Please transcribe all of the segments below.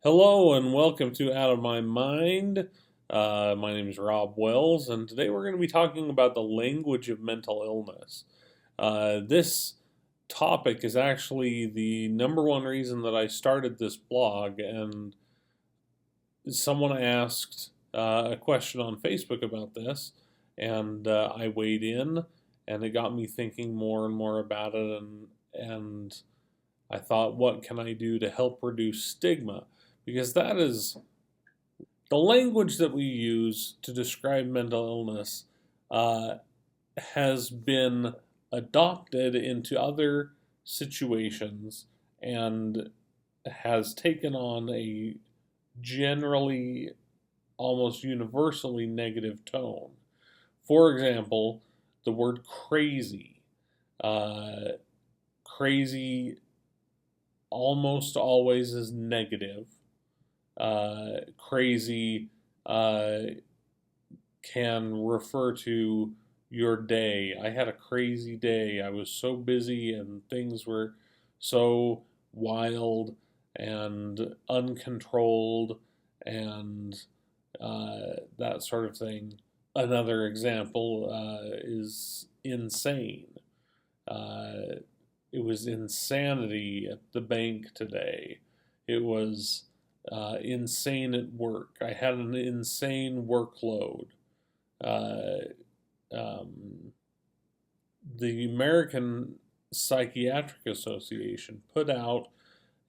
Hello and welcome to Out of My Mind. My name is Rob Wells, and today we're going to be talking about the language of mental illness. This topic is actually the number one reason that I started this blog, and someone asked a question on Facebook about this, and I weighed in, and it got me thinking more and more about it, and I thought, what can I do to help reduce stigma? Because that is the language that we use to describe mental illness uh, has been adopted into other situations and has taken on a generally, almost universally negative tone. For example, the word crazy. Uh, Crazy almost always is negative. Crazy uh, can refer to your day. I had a crazy day. I was so busy and things were so wild and uncontrolled and that sort of thing. Another example is insane. Uh, it was insanity at the bank today. It was insane at work. I had an insane workload. Uh, um, the American Psychiatric Association put out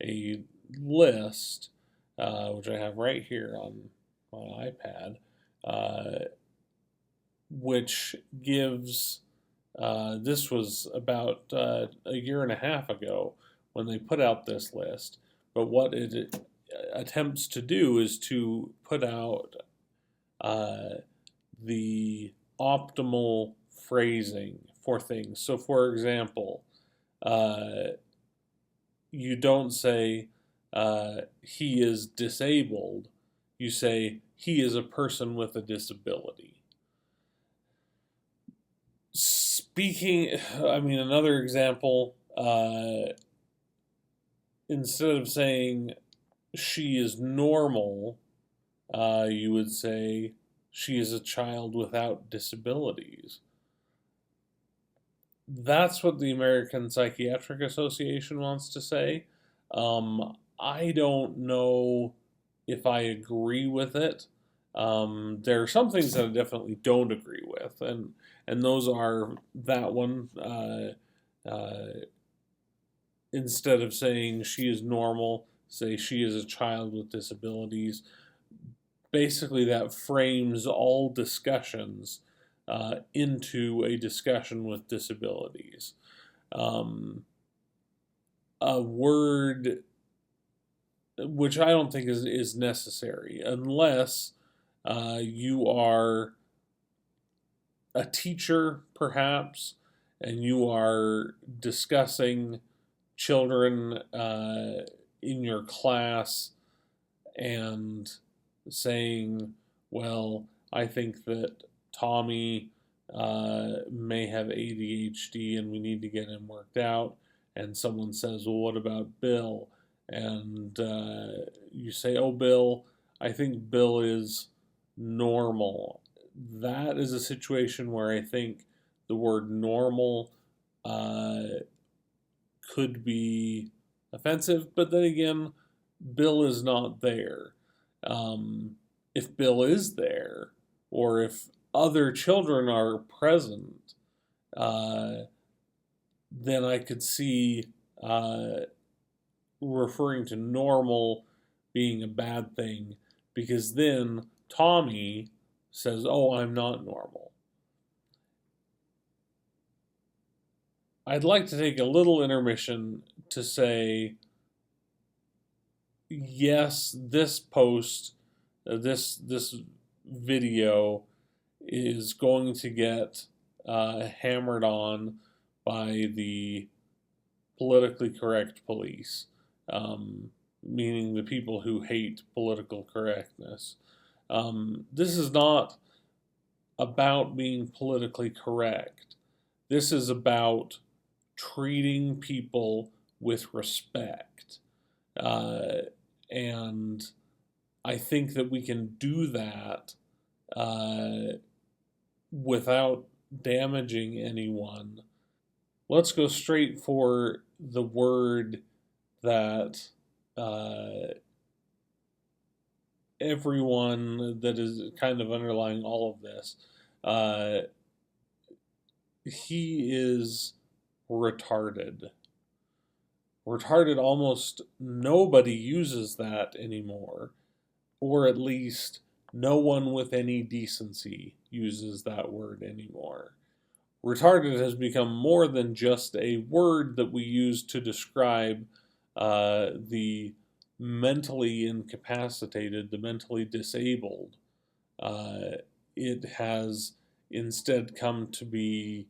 a list, which I have right here on my iPad, uh, which gives this was about a year and a half ago when they put out this list. But what it attempts to do is to put out uh, the optimal phrasing for things. So, for example, uh, you don't say he is disabled, you say he is a person with a disability. Another example, instead of saying she is normal, you would say she is a child without disabilities. That's what the American Psychiatric Association wants to say. I don't know if I agree with it. There are some things that I definitely don't agree with, and those are that one. Instead of saying she is normal, say she is a child with disabilities. Basically, that frames all discussions into a discussion with disabilities. Um, a word which I don't think is necessary unless you are a teacher, perhaps, and you are discussing children in your class and saying, well, I think that Tommy may have ADHD and we need to get him worked out. And someone says, well, what about Bill? And you say, oh, Bill, I think Bill is normal. That is a situation where I think the word normal uh, could be offensive, but then again, Bill is not there. If Bill is there, or if other children are present, uh, then I could see uh, referring to normal being a bad thing because then Tommy says, oh, I'm not normal. I'd like to take a little intermission to say, yes, this post, this video is going to get hammered on by the politically correct police, meaning the people who hate political correctness. This is not about being politically correct. This is about treating people with respect. Uh, And I think that we can do that uh, without damaging anyone. Let's go straight for the word that uh, everyone that is kind of underlying all of this. Uh, he is retarded. Retarded, almost nobody uses that anymore, or at least no one with any decency uses that word anymore. Retarded has become more than just a word that we use to describe the mentally incapacitated, the mentally disabled. Uh, it has instead come to be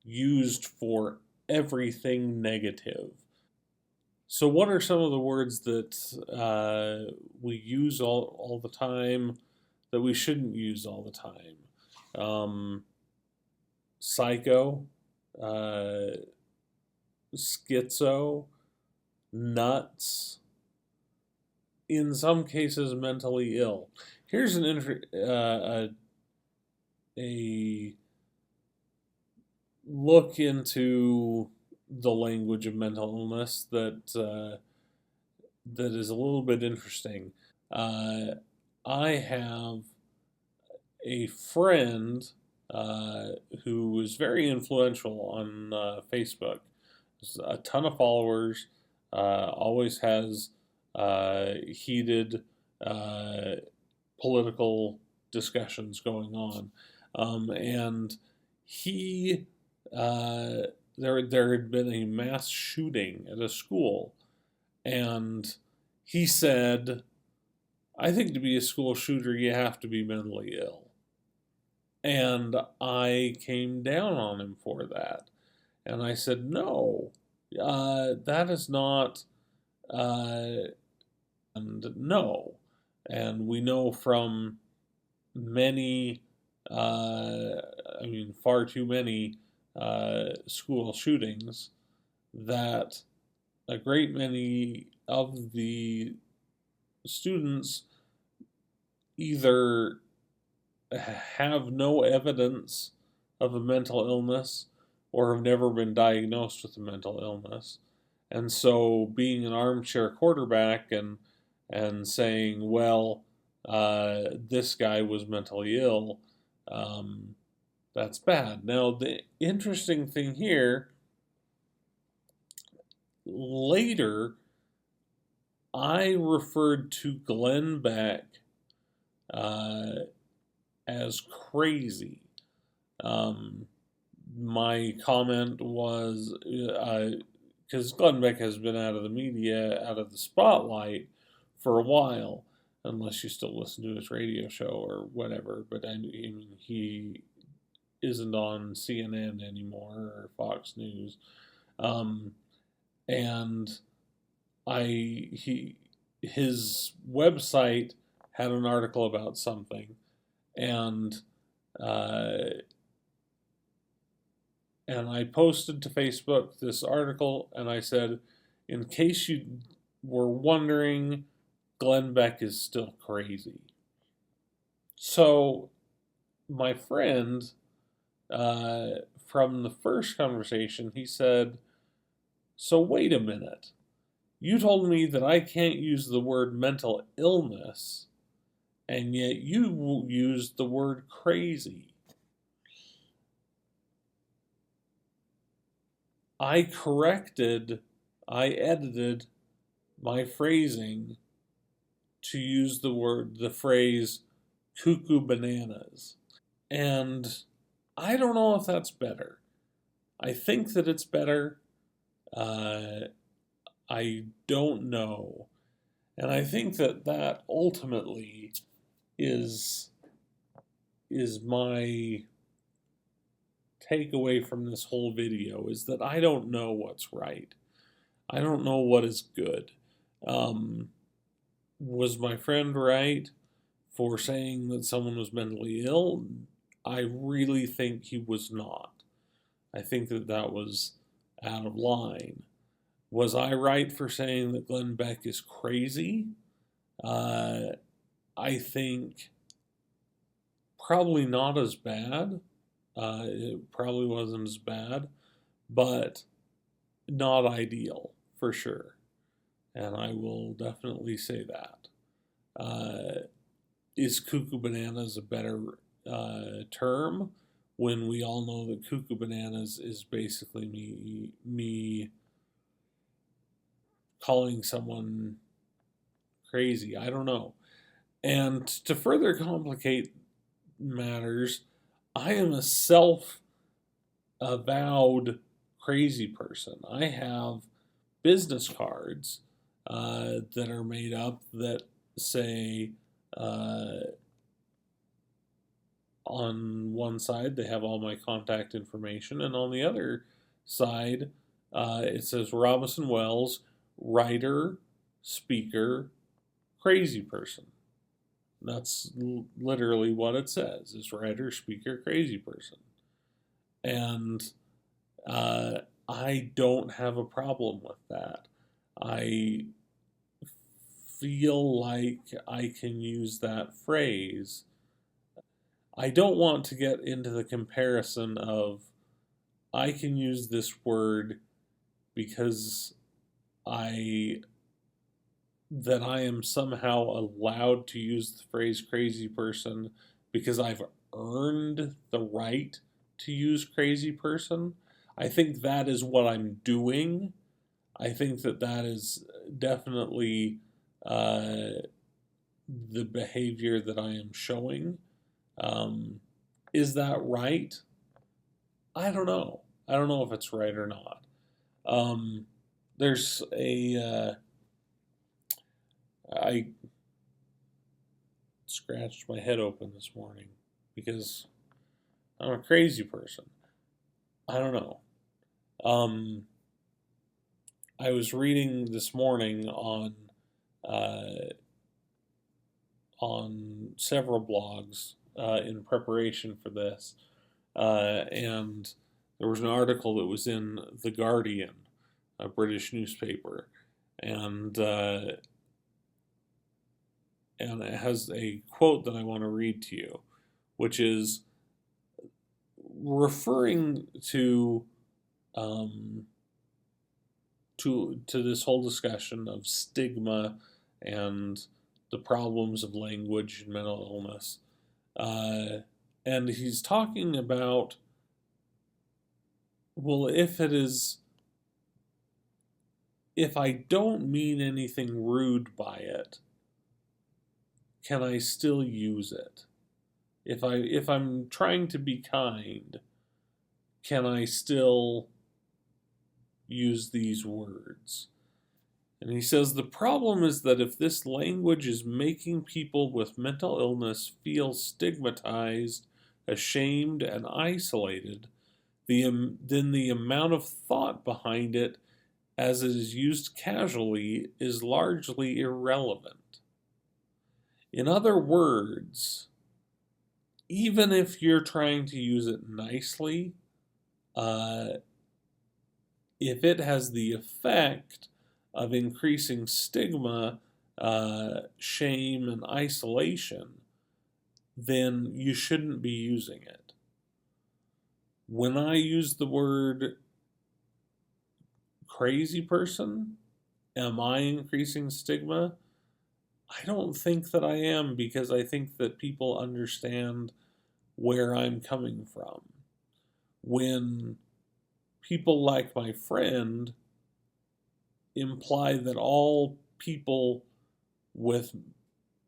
used for everything negative. So, what are some of the words that we use all the time that we shouldn't use all the time? Psycho, uh, schizo, nuts, in some cases mentally ill. Here's a look into the language of mental illness that is a little bit interesting. Uh, I have a friend uh, who is very influential on Facebook. Has a ton of followers. Always has heated uh, political discussions going on, and he there had been a mass shooting at a school, and he said, "I think to be a school shooter, you have to be mentally ill." And I came down on him for that. And I said, no, that is not, uh, and no. And we know from many, uh, I mean, far too many school shootings that a great many of the students either have no evidence of a mental illness or have never been diagnosed with a mental illness. And so being an armchair quarterback and saying, well, this guy was mentally ill, um, that's bad. Now, the interesting thing here, later, I referred to Glenn Beck uh, as crazy. Um, my comment was because Glenn Beck has been out of the media, out of the spotlight for a while, unless you still listen to his radio show or whatever. But I mean, he isn't on CNN anymore or Fox News, um, and he his website had an article about something, and uh, and I posted to Facebook this article and I said, in case you were wondering, Glenn Beck is still crazy. So, my friend, uh, from the first conversation, he said, so wait a minute. You told me that I can't use the word mental illness, and yet you used the word crazy. I corrected, I edited my phrasing to use the phrase cuckoo bananas. And I don't know if that's better. I think that it's better. Uh, I don't know. And I think that that ultimately is is my takeaway from this whole video is that I don't know what's right. I don't know what is good. Um, was my friend right for saying that someone was mentally ill? I really think he was not. I think that that was out of line. Was I right for saying that Glenn Beck is crazy? Uh, I think probably not as bad. It probably wasn't as bad, but not ideal for sure. And I will definitely say that. Uh, is cuckoo bananas a better term when we all know that cuckoo bananas is basically me calling someone crazy? I don't know. And to further complicate matters, I am a self avowed crazy person. I have business cards that are made up that say, uh, on one side, they have all my contact information, and on the other side, it says Robinson Wells, writer, speaker, crazy person. That's literally what it says: is writer, speaker, crazy person. And uh, I don't have a problem with that. I feel like I can use that phrase. I don't want to get into the comparison of I can use this word because I I am somehow allowed to use the phrase crazy person because I've earned the right to use crazy person. I think that is what I'm doing. I think that that is definitely uh, the behavior that I am showing. Um, is that right? I don't know. I don't know if it's right or not. Um, there's I scratched my head open this morning because I'm a crazy person. I don't know. Um, I was reading this morning uh, on several blogs in preparation for this, and there was an article that was in The Guardian, a British newspaper, and and it has a quote that I want to read to you, which is referring um, to this whole discussion of stigma and the problems of language and mental illness. Uh, and he's talking about, well, if I don't mean anything rude by it, can I still use it? If I'm trying to be kind, can I still use these words? And he says the problem is that if this language is making people with mental illness feel stigmatized, ashamed, and isolated, then the amount of thought behind it as it is used casually is largely irrelevant. In other words, even if you're trying to use it nicely, uh, if it has the effect of increasing stigma, shame, and isolation, then you shouldn't be using it. When I use the word crazy person, am I increasing stigma? I don't think that I am because I think that people understand where I'm coming from. When people like my friend imply that with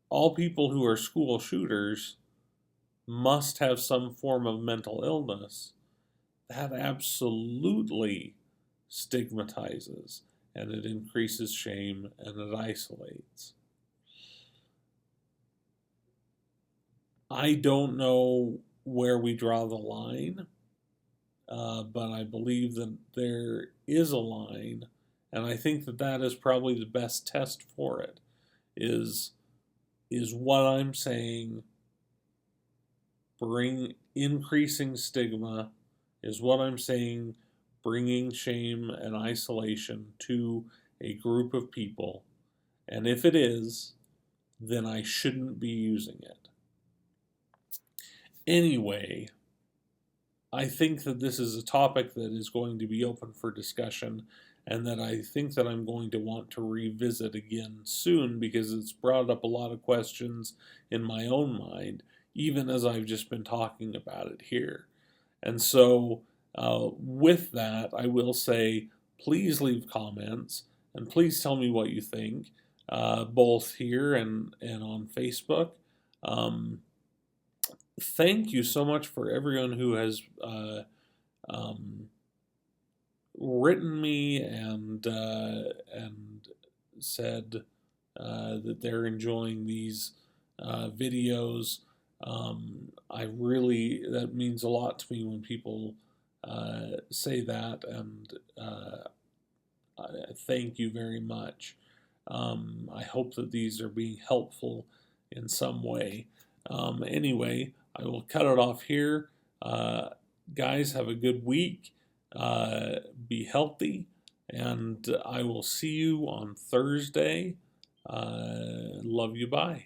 all people who are school shooters must have some form of mental illness, that absolutely stigmatizes and it increases shame and it isolates. I don't know where we draw the line, but I believe that there is a line, and I think that that is probably the best test for it. Is is what I'm saying bring increasing stigma? Is what I'm saying bringing shame and isolation to a group of people? And if it is, then I shouldn't be using it. Anyway, I think that this is a topic that is going to be open for discussion, and that I think that I'm going to want to revisit again soon, because it's brought up a lot of questions in my own mind, even as I've just been talking about it here. And so, with that, I will say, please leave comments, and please tell me what you think, both here and on Facebook. Thank you so much for everyone who has um, written me and said that they're enjoying these videos. That means a lot to me when people say that, and thank you very much. I hope that these are being helpful in some way. Anyway, I will cut it off here. Guys, have a good week. Be healthy, and I will see you on Thursday. Love you. Bye.